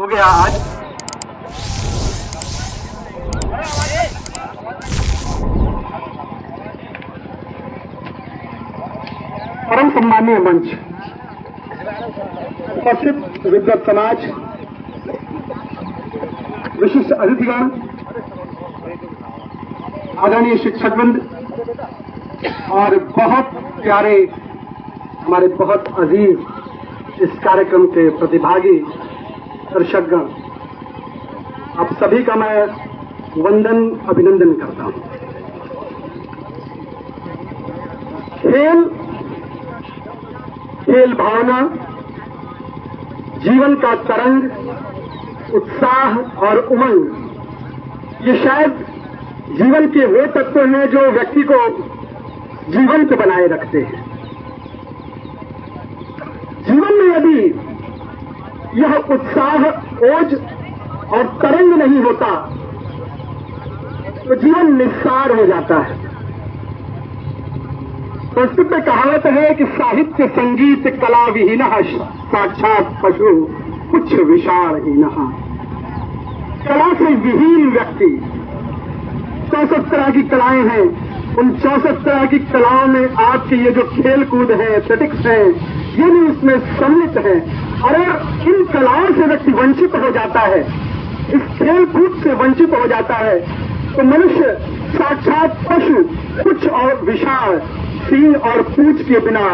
हो गया आज। परम सम्मानीय मंच, उपस्थित विद्वत समाज, विशिष्ट अतिथिगण, आदरणीय शिक्षकवृंद और बहुत प्यारे हमारे बहुत अजीज इस कार्यक्रम के प्रतिभागी दर्शकगण, आप सभी का मैं वंदन अभिनंदन करता हूं। खेल भावना, जीवन का तरंग, उत्साह और उमंग, ये शायद जीवन के वो तत्व हैं जो व्यक्ति को जीवंत बनाए रखते हैं। जीवन में यदि यह उत्साह, ओज और तरंग नहीं होता तो जीवन निस्सार हो जाता है। संस्कृत में कहावत है कि साहित्य संगीत कला विहीनः साक्षात पशु कुछ विशालहीनः। कला से विहीन व्यक्ति, 64 तरह की कलाएं हैं, उन 64 तरह की कलाओं में आपके ये जो खेल कूद है, एथलेटिक्स है, ये भी उसमें सम्मिलित है। और इन कलाओं से व्यक्ति वंचित हो जाता है, इस खेल कूद से वंचित हो जाता है, तो मनुष्य साक्षात पशु कुछ और विशाल सींग और पूंछ के बिना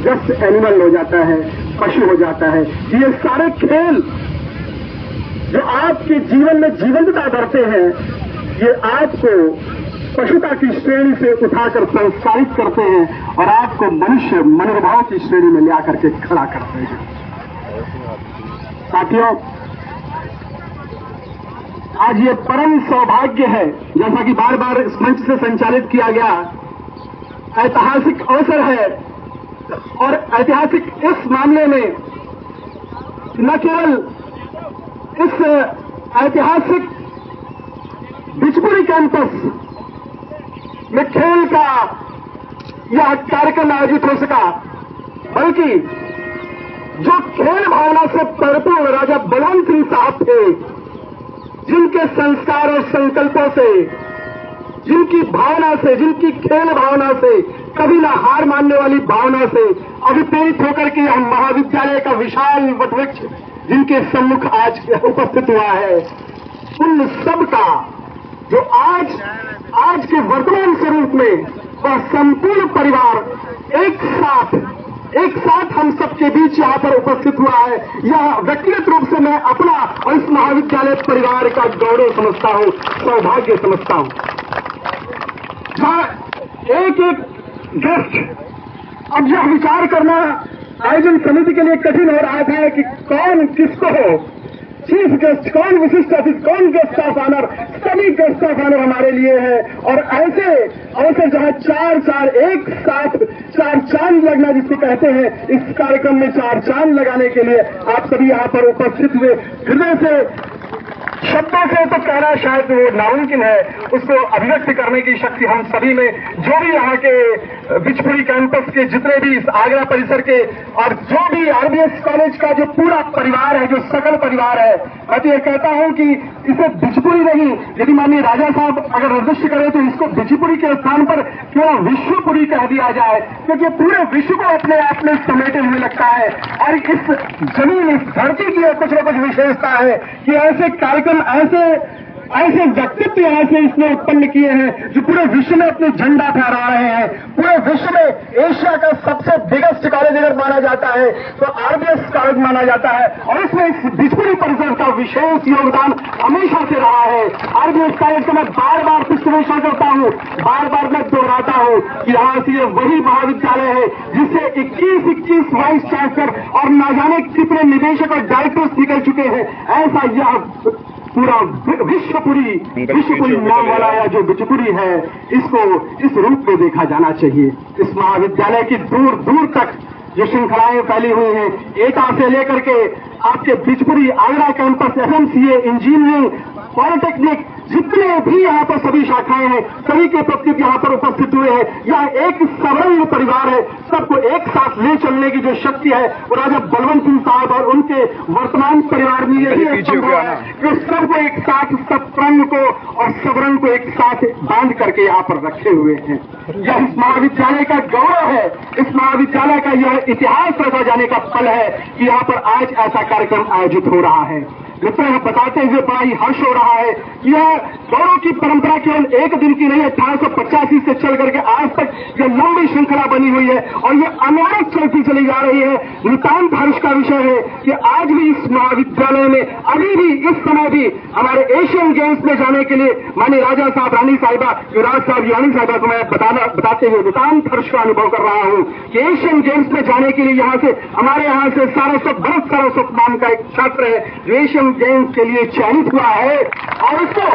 जस्ट एनिमल हो जाता है, पशु हो जाता है। ये सारे खेल जो आपके जीवन में जीवंतता भरते हैं, ये आपको पशुता की श्रेणी से उठाकर संस्कारित करते हैं और आपको मनुष्य मनोभाव की श्रेणी में ले आकर के खड़ा करते हैं। साथियों, आज ये परम सौभाग्य है, जैसा कि बार बार इस मंच से संचालित किया गया, ऐतिहासिक अवसर है। और ऐतिहासिक इस मामले में न केवल इस ऐतिहासिक बिचपुरी कैंपस में खेल का यह कार्यक्रम आयोजित हो सका, बल्कि जो खेल भावना से परिपूर्ण राजा बलवंत सिंह साहब थे, जिनके संस्कार और संकल्पों से, जिनकी भावना से, जिनकी खेल भावना से, कभी ना हार मानने वाली भावना से अभिप्रेरित होकर के हम महाविद्यालय का विशाल वटवृक्ष जिनके सम्मुख आज उपस्थित हुआ है, उन सब का जो आज के वर्तमान स्वरूप में वह संपूर्ण परिवार एक साथ हम सबके बीच यहाँ पर उपस्थित हुआ है, यह व्यक्तिगत रूप से मैं अपना और इस महाविद्यालय परिवार का गौरव समझता हूँ, सौभाग्य समझता हूँ। जहाँ एक गेस्ट, अब यह विचार करना आयोजन समिति के लिए कठिन हो रहा था कि कौन किसको हो, चीफ गेस्ट कौन, विशिष्ट अतिथि कौन, गेस्ट ऑफ ऑनर, सभी गेस्ट ऑफ ऑनर हमारे लिए है। और ऐसे अवसर जहां एक साथ चार चांद लगना जिसको कहते हैं, इस कार्यक्रम में 4 चांद लगाने के लिए आप सभी यहाँ पर उपस्थित हुए। हृदय से, शब्दों से तो कहना शायद वो नामुमकिन है, उसको अभिव्यक्त करने की शक्ति हम सभी में, जो भी यहाँ के बिचपुरी कैंपस के जितने भी इस आगरा परिसर के और जो भी आरबीएस कॉलेज का जो पूरा परिवार है, जो सकल परिवार है, मैं तो ये कहता हूँ कि इसे बिचपुरी नहीं, यदि माननीय राजा साहब अगर निर्दिष्ट करें तो इसको बिचपुरी के स्थान पर क्यों विश्वपुरी कह दिया जाए, क्योंकि पूरे विश्व को अपने आप में समेटे हुए लगता है। और इस जमीन, इस धरती की कुछ न कुछ विशेषता है कि ऐसे कार्यक्रम, ऐसे व्यक्तित्व यहाँ से इसने उत्पन्न किए हैं जो पूरे विश्व में अपने झंडा फहरा रहे हैं। पूरे विश्व में एशिया का सबसे बिगेस्ट कॉलेज अगर माना जाता है तो आरबीएस कॉलेज माना जाता है, और इसमें इस बिचपुरी परिसर का विशेष योगदान हमेशा से रहा है। आरबीएस कॉलेज को मैं बार बार पुष्टवेशन करता हूँ, बार बार मैं दोहराता हूँ कि यहाँ से ये वही महाविद्यालय है जिससे 21 वाइस चांसलर और न जाने कितने निदेशक और डायरेक्टर्स निकल चुके हैं। ऐसा यह पूरा विश्वपुरी नाम वाला या जो बिचपुरी है, इसको इस रूप में देखा जाना चाहिए। इस महाविद्यालय की दूर दूर तक जो श्रृंखलाएं फैली हुई हैं, एटा से लेकर के आपके Bichpuri Agra campus, FMCA, engineering, polytechnic, जितने भी यहाँ पर सभी शाखाएं हैं, सभी के प्रतिनिधि यहाँ पर उपस्थित हुए हैं। यह एक सवर्ण परिवार है। सबको एक साथ ले चलने की जो शक्ति है वो राजा बलवंत सिंह साहब और उनके वर्तमान परिवार में यही संभव है कि सबको एक साथ, सत्संग को और सवर्ण को एक साथ बांध करके यहाँ पर रखे हुए हैं। यह इस महाविद्यालय का गौरव है। इस महाविद्यालय का यह इतिहास रचा जाने का पल है कि यहाँ पर आज ऐसा कार्यक्रम आयोजित हो रहा है। मित्रों, बताते हुए बड़ा ही हर्ष हो रहा है। यह गौरव की परंपरा केवल एक दिन की नहीं, 1885 से चल करके आज तक यह लंबी श्रृंखला बनी हुई है और यह अनवरत चलती चली जा रही है। नितांत हर्ष का विषय है कि आज भी इस महाविद्यालय में अभी भी इस समय भी हमारे एशियन गेम्स में जाने के लिए माननीय राजा साहब, रानी साहिबा, युवराज साहब, युवानी साहिबा को मैं बताते हुए नितांत हर्ष का अनुभव कर रहा हूं कि एशियन गेम्स में जाने के लिए हमारे यहाँ से भरत सारस्वत नाम का एक छात्र है जो एशियन गेम्स के लिए चयनित हुआ है और उसको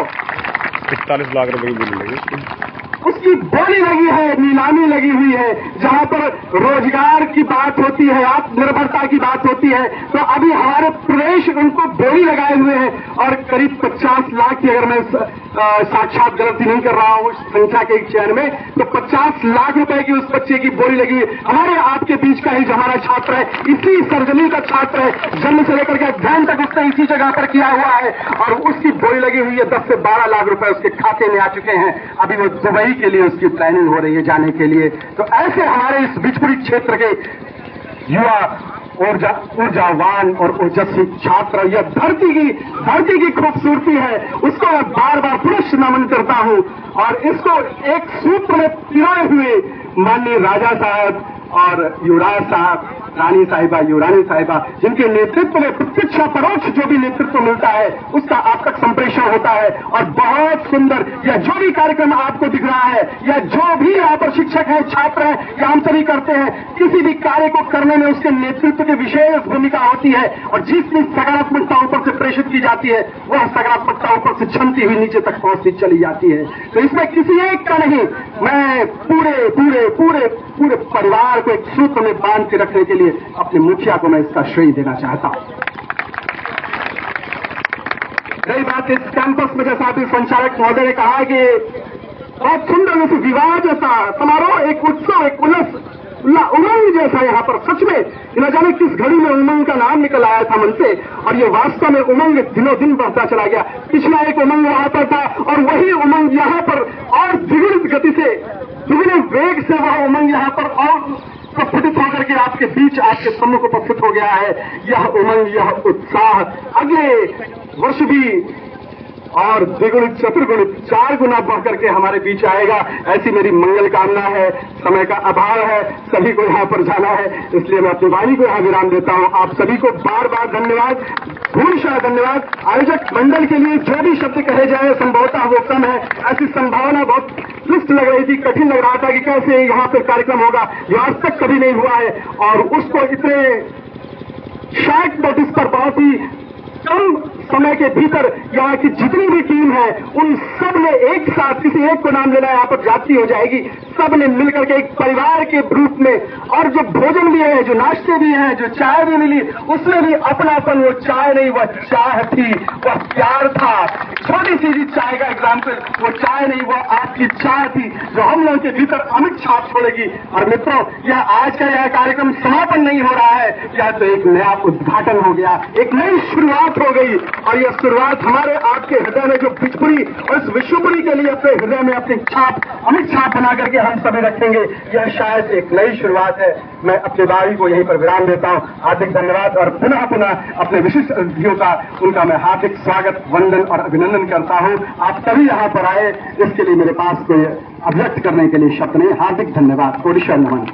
41 लाख रुपए की बोली लगी, उसकी बोली लगी है, नीलामी लगी हुई है। जहां पर रोजगार की बात होती है, आत्मनिर्भरता की बात होती है, तो अभी हमारे प्रदेश उनको बोली लगाए हुए हैं और करीब 50 लाख की, अगर मैं साक्षात गलती नहीं कर रहा हूं संख्या के चयन में, तो 50 लाख रुपए की उस बच्चे की बोली लगी हुई। हमारे आपके बीच का ही जो हमारा छात्र है, इसी सरजमी का छात्र है, जन्म से लेकर के अध्ययन तक उसने इसी जगह पर किया हुआ है और उसकी बोली लगी हुई है। 10 से 12 लाख रुपए उसके खाते में आ चुके हैं। अभी वो दुबई के लिए उसकी प्लानिंग हो रही है जाने के लिए। तो ऐसे हमारे इस बिजपुरी क्षेत्र के युवा ऊर्जावान और ओजस्वी छात्र, यह धरती की खूबसूरती है, उसको मैं बार बार पुनः नमन करता हूं और इसको एक सूत्र में पिरोए हुए माननीय राजा साहब और युवराज साहब, रानी साहिबा, युवरानी साहिबा, जिनके नेतृत्व में प्रत्यक्ष परोक्ष जो भी नेतृत्व मिलता है उसका आप तक संप्रेषण होता है और बहुत सुंदर यह जो भी कार्यक्रम आपको दिख रहा है, या जो भी यहाँ पर शिक्षक हैं, छात्र हैं, या हम सभी करते हैं, किसी भी कार्य को करने में उसके नेतृत्व की विशेष भूमिका होती है और जितनी सकारात्मकता ऊपर से प्रेषित की जाती है वह सकारात्मकता ऊपर से छनती हुई नीचे तक पहुंचती चली जाती है। तो इसमें किसी एक का नहीं, मैं पूरे पूरे पूरे पूरे परिवार को एक सूत्र में बांध के रखने के लिए अपने मुखिया को मैं इसका श्रेय देना चाहता हूं। रही बात इस कैंपस में, जैसा अभी संचालक महोदय ने कहा कि बहुत सुंदर जैसे विवाह जैसा समारोह, एक उत्सव, एक उमंग जैसा यहाँ पर सच में न जाने किस घड़ी में उमंग का नाम निकल आया था मन से और ये वास्तव में उमंग दिनों दिन बढ़ता चला गया। पिछला एक उमंग वहां पर था और वही उमंग यहाँ पर और द्विगुणित गति से, द्विगुने वेग से वह उमंग यहाँ पर और प्रस्फुटित होकर के आपके बीच, आपके सम्मुख उपस्थित हो गया है। यह उमंग, यह उत्साह अगले वर्ष भी और द्विगुणित, चतुर्गुणित, 4 गुना बढ़ करके हमारे बीच आएगा, ऐसी मेरी मंगल कामना है। समय का अभाव है, सभी को यहाँ पर जाना है, इसलिए मैं अपनी वाणी को यहाँ विराम देता हूँ। आप सभी को बार बार धन्यवाद, भूरिशः धन्यवाद। आयोजक मंडल के लिए जो भी शब्द कहे जाए संभवतः वो कम है। ऐसी संभावना बहुत क्लिष्ट लग रही थी, कठिन लग रहा था कि कैसे यहाँ पर कार्यक्रम होगा जो आज तक कभी नहीं हुआ है और उसको इतने शॉर्ट नोटिस पर बहुत ही कम समय के भीतर यहाँ की जितनी भी टीम है उन सब ने एक साथ, किसी एक को नाम लेना यहाँ पर जाती हो जाएगी, सब ने मिलकर के एक परिवार के रूप में, और जो भोजन भी है, जो नाश्ते भी हैं, जो चाय भी मिली, उसमें भी अपनापन, वो चाय नहीं वह चाह थी, वह प्यार था। छोटी सी भी चाय का एग्जाम्पल, वो चाय नहीं वह आपकी चाह थी जो हम लोगों के भीतर अमिट छाप छोड़ेगी। और मित्रों, यह आज का यह कार्यक्रम समापन नहीं हो रहा है, यह तो एक नया उद्घाटन हो गया, एक नई शुरुआत हो गई और यह शुरुआत हमारे आपके हृदय में जो बिजपुरी और इस विश्वपुरी के लिए अपने हृदय में अपनी छाप, अमिट छाप बना करके हम सभी रखेंगे, यह शायद एक नई शुरुआत है। मैं अपनी वाणी को यहीं पर विराम देता हूं। हार्दिक धन्यवाद और पुनः अपने विशिष्ट अतिथियों का, उनका मैं हार्दिक स्वागत, वंदन और अभिनंदन करता हूं। आप सभी यहाँ पर आए, इसके लिए मेरे पास कोई अभिव्यक्त करने के लिए शब्द नहीं। हार्दिक धन्यवाद, कोटिशः नमन।